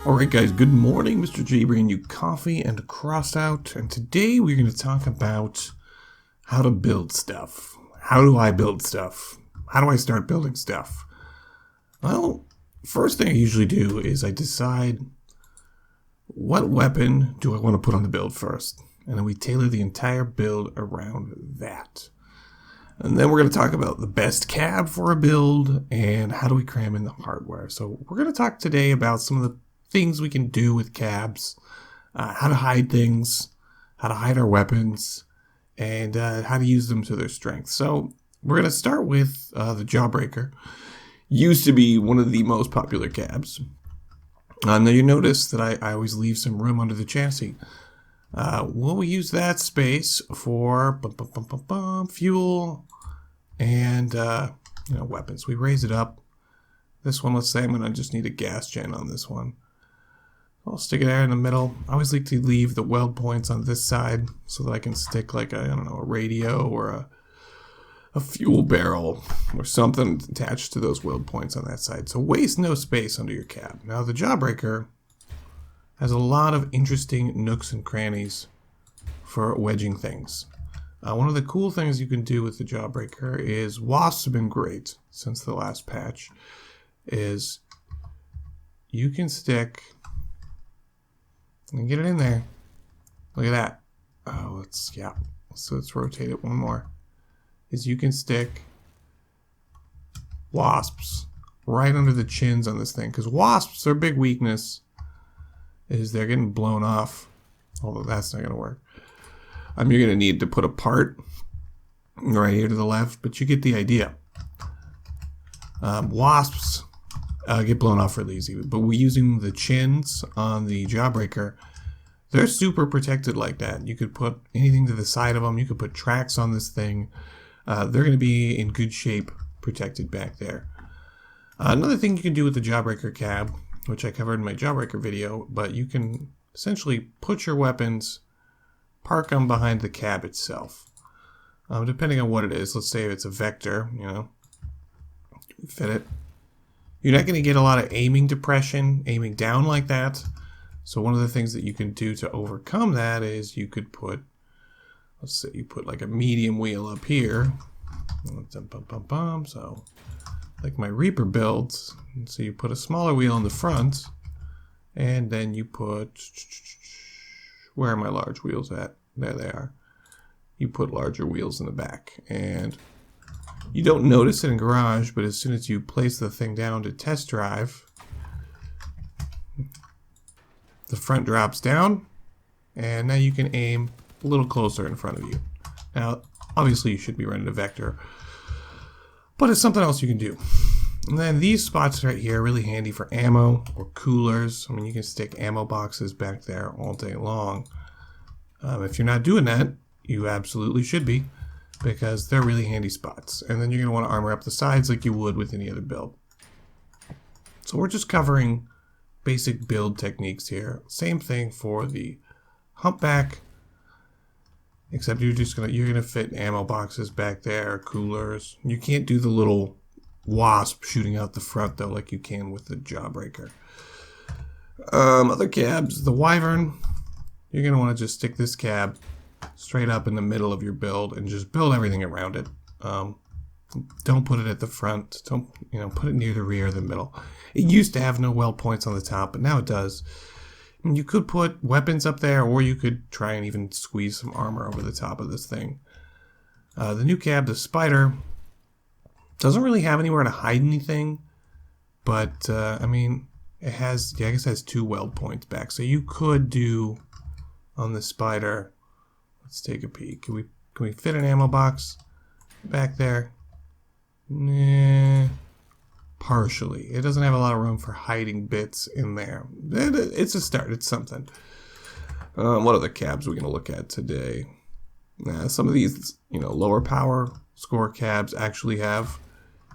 Alright guys, good morning. Mr. J bringing you coffee and Crossout, and today we're going to talk about how to build stuff. How do I build stuff? How do I start building stuff? Well, first thing I usually do is I decide what weapon do I want to put on the build first, and then we tailor the entire build around that. And then we're going to talk about the best cab for a build and how do we cram in the hardware. So we're going to talk today about some of the things we can do with cabs, how to hide things, how to hide our weapons, and how to use them to their strength. So we're going to start with the Jawbreaker. Used to be one of the most popular cabs. Now you notice that I always leave some room under the chassis. We'll use that space for fuel and weapons. We raise it up. This one, let's say I'm going to just need a gas gen on this one. I'll stick it there in the middle. I always like to leave the weld points on this side so that I can stick like a radio or a fuel barrel or something attached to those weld points on that side. So waste no space under your cab. Now the Jawbreaker has a lot of interesting nooks and crannies for wedging things. One of the cool things you can do with the Jawbreaker is wasps have been great since the last patch. Is you can stick and get it in there. Look at that. Oh, so let's rotate it one more. Is you can stick wasps right under the chins on this thing, because wasps, their big weakness is they're getting blown off. Although that's not going to work. You're going to need to put a part right here to the left, but you get the idea. Wasps get blown off really easy, but we're using the chins on the Jawbreaker. They're super protected like that. You could put anything to the side of them. You could put tracks on this thing. They're going to be in good shape protected back there. Another thing you can do with the Jawbreaker cab, which I covered in my Jawbreaker video, but you can essentially put your weapons, park them behind the cab itself. Depending on what it is, let's say if it's a vector, fit it. You're not going to get a lot of aiming depression, aiming down like that. So one of the things that you can do to overcome that is you could put, let's say you put like a medium wheel up here. So like my Reaper builds, so you put a smaller wheel in the front, and then you put, where are my large wheels at? There they are. You put larger wheels in the back, and you don't notice it in Garage, but as soon as you place the thing down to test drive, the front drops down, and now you can aim a little closer in front of you. Now, obviously you should be running a vector, but it's something else you can do. And then these spots right here are really handy for ammo or coolers. You can stick ammo boxes back there all day long. If you're not doing that, you absolutely should be, because they're really handy spots. And then you're going to want to armor up the sides like you would with any other build. So we're just covering basic build techniques here. Same thing for the humpback, except you're gonna fit ammo boxes back there, coolers. You can't do the little wasp shooting out the front though, like you can with the Jawbreaker. Other cabs, the Wyvern, you're gonna want to just stick this cab straight up in the middle of your build and just build everything around it. Don't put it at the front. Don't put it near the rear or the middle. It used to have no weld points on the top, but now it does. You could put weapons up there, or you could try and even squeeze some armor over the top of this thing. The new cab, the Spider, doesn't really have anywhere to hide anything, but it has, I guess it has 2 weld points back. So you could do on the Spider. Let's take a peek. Can we fit an ammo box back there? Nah, partially. It doesn't have a lot of room for hiding bits in there. It's a start. It's something. What other cabs are we going to look at today? Some of these, lower power score cabs actually have,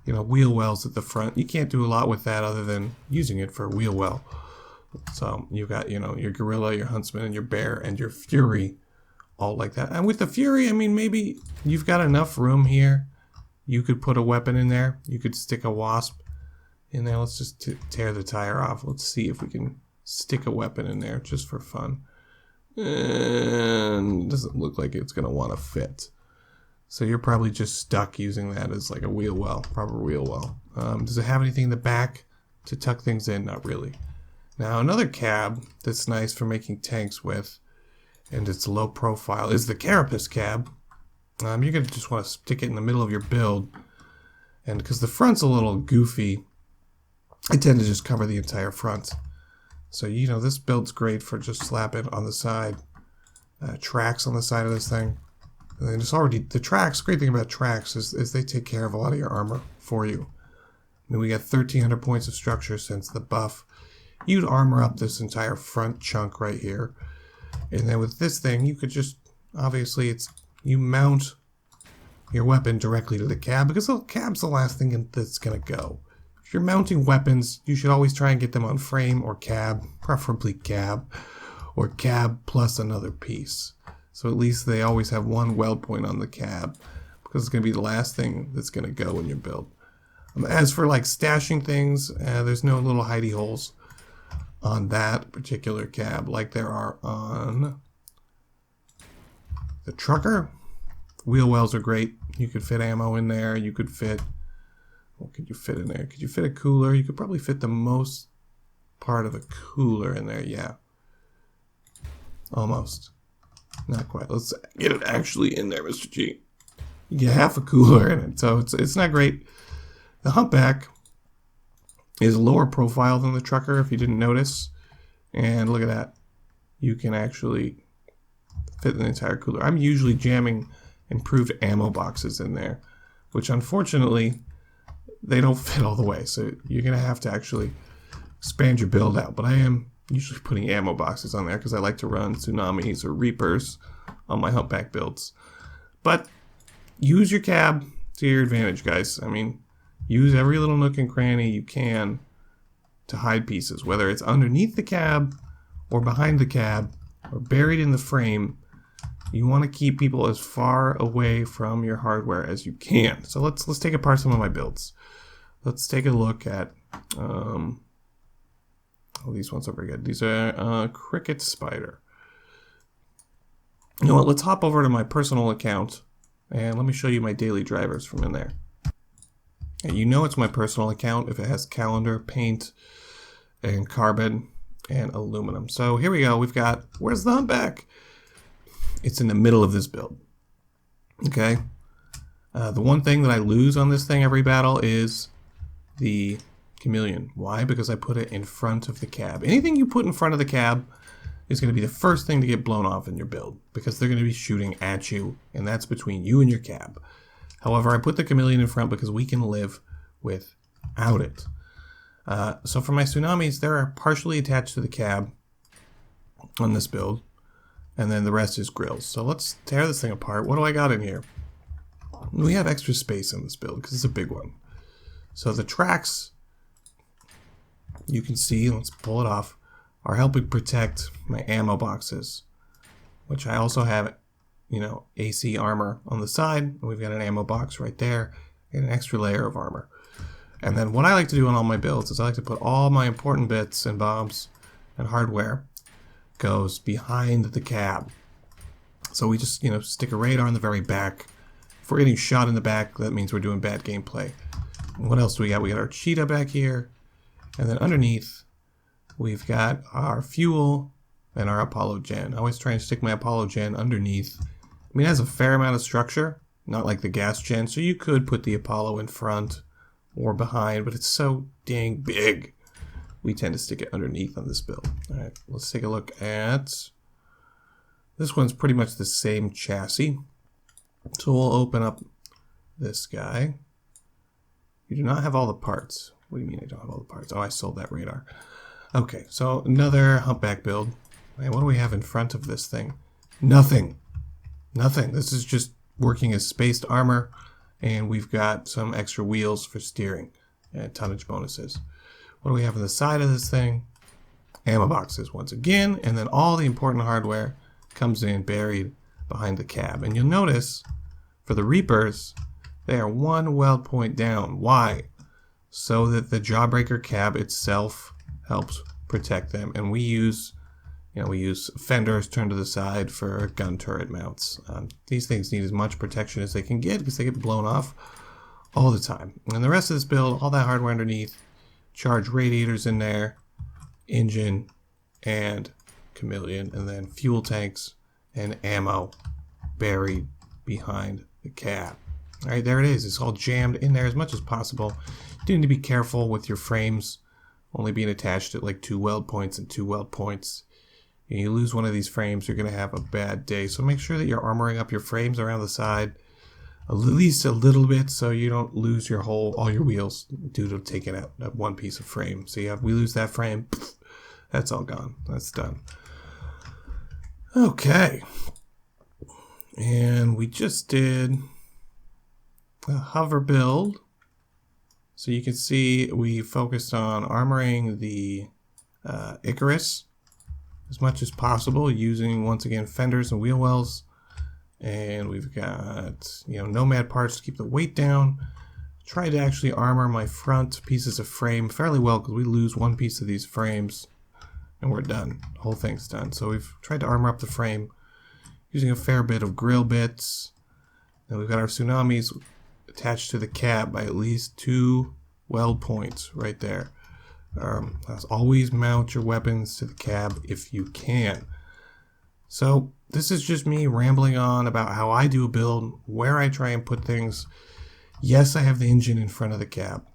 wheel wells at the front. You can't do a lot with that other than using it for a wheel well. So you've got, your Gorilla, your Huntsman, and your Bear, and your Fury, all like that. And with the Fury, maybe you've got enough room here. You could put a weapon in there. You could stick a wasp in there. Let's just tear the tire off. Let's see if we can stick a weapon in there just for fun. And it doesn't look like it's going to want to fit. So you're probably just stuck using that as like a wheel well, proper wheel well. Does it have anything in the back to tuck things in? Not really. Now another cab that's nice for making tanks with, and it's low profile, is the Carapace Cab. You're going to just want to stick it in the middle of your build. And because the front's a little goofy, I tend to just cover the entire front. So, you know, this build's great for just slapping on the side. Tracks on the side of this thing. And then it's already, the tracks, great thing about tracks is they take care of a lot of your armor for you. I mean, we got 1,300 points of structure since the buff. You'd armor up this entire front chunk right here. And then with this thing, you could just, obviously, you mount your weapon directly to the cab, because the cab's the last thing that's going to go. If you're mounting weapons, you should always try and get them on frame or cab, preferably cab, or cab plus another piece. So at least they always have one weld point on the cab, because it's going to be the last thing that's going to go in your build. As for like stashing things, there's no little hidey holes on that particular cab like there are on the trucker. Wheel wells are great. You could fit ammo in there. You could fit, what could you fit in there? Could you fit a cooler? You could probably fit the most part of a cooler in there. Yeah, almost. Not quite. Let's get it actually in there, Mr. G. You get half a cooler in it, so it's not great. The humpback is lower profile than the trucker, if you didn't notice. And look at that. You can actually fit the entire cooler. I'm usually jamming improved ammo boxes in there, which unfortunately they don't fit all the way. So you're going to have to actually expand your build out. But I am usually putting ammo boxes on there because I like to run tsunamis or reapers on my humpback builds. But use your cab to your advantage, guys. I mean, use every little nook and cranny you can to hide pieces, whether it's underneath the cab or behind the cab or buried in the frame. You want to keep people as far away from your hardware as you can. So let's take apart some of my builds. Let's take a look at these ones are very good. These are Cricket Spider. You know what? Let's hop over to my personal account and let me show you my daily drivers from in there. And you know it's my personal account if it has calendar, paint, and carbon, and aluminum. So here we go. We've got, where's the humpback? It's in the middle of this build. Okay. The one thing that I lose on this thing every battle is the chameleon. Why? Because I put it in front of the cab. Anything you put in front of the cab is going to be the first thing to get blown off in your build, because they're going to be shooting at you, and that's between you and your cab. However, I put the chameleon in front because we can live without it. So for my tsunamis, they're partially attached to the cab on this build, and then the rest is grills. So let's tear this thing apart. What do I got in here? We have extra space in this build because it's a big one. So the tracks, you can see, let's pull it off, are helping protect my ammo boxes, which I also have, you know, AC armor on the side. We've got an ammo box right there and an extra layer of armor. And then what I like to do on all my builds is I like to put all my important bits and bombs and hardware goes behind the cab. So we just, you know, stick a radar in the very back. If we're getting shot in the back, that means we're doing bad gameplay. And what else do we got? We got our cheetah back here. And then underneath, we've got our fuel and our Apollo gen. I always try and stick my Apollo gen underneath. I mean, it has a fair amount of structure, not like the gas gen, so you could put the Apollo in front or behind, but it's so dang big. We tend to stick it underneath on this build. All right, let's take a look at, this one's pretty much the same chassis. So we'll open up this guy. You do not have all the parts. What do you mean I don't have all the parts? Oh, I sold that radar. Okay, so another humpback build. Man, what do we have in front of this thing? Nothing. Nothing. This is just working as spaced armor, and we've got some extra wheels for steering and tonnage bonuses. What do we have on the side of this thing? Ammo boxes once again, and then all the important hardware comes in buried behind the cab. And you'll notice for the Reapers, they are one weld point down. Why? So that the Jawbreaker cab itself helps protect them. And we use, we use fenders turned to the side for gun turret mounts. These things need as much protection as they can get because they get blown off all the time. And the rest of this build, all that hardware underneath, charge radiators in there, engine, and chameleon, and then fuel tanks and ammo buried behind the cab. All right, there it is. It's all jammed in there as much as possible. You do need to be careful with your frames only being attached at like 2 weld points and 2 weld points. And you lose one of these frames, you're going to have a bad day. So make sure that you're armoring up your frames around the side at least a little bit so you don't lose your all your wheels due to taking out that one piece of frame. So we lose that frame, that's all gone. That's done. Okay. And we just did a hover build. So you can see we focused on armoring the Icarus as much as possible using, once again, fenders and wheel wells. And we've got, nomad parts to keep the weight down. Tried to actually armor my front pieces of frame fairly well because we lose one piece of these frames and we're done. The whole thing's done. So we've tried to armor up the frame using a fair bit of grill bits. And we've got our tsunamis attached to the cab by at least 2 weld points right there. Always mount your weapons to the cab if you can. So this is just me rambling on about how I do a build, where I try and put things. Yes, I have the engine in front of the cab,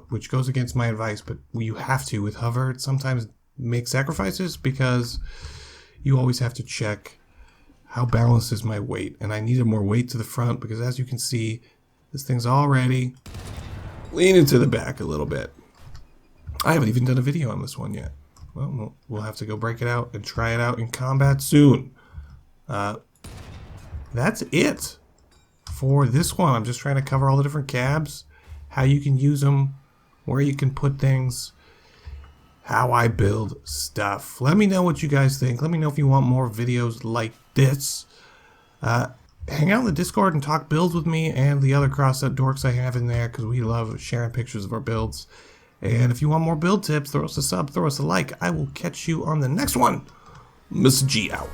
which goes against my advice, but you have to with hover. Sometimes make sacrifices because you always have to check how balanced is my weight. And I needed more weight to the front because, as you can see, this thing's already leaning to the back a little bit. I haven't even done a video on this one yet. Well, we'll have to go break it out and try it out in combat soon. That's it for this one. I'm just trying to cover all the different cabs, how you can use them, where you can put things, how I build stuff. Let me know what you guys think. Let me know if you want more videos like this. Hang out in the Discord and talk builds with me and the other Crossout dorks I have in there because we love sharing pictures of our builds. And if you want more build tips, throw us a sub, throw us a like. I will catch you on the next one. Miss G out.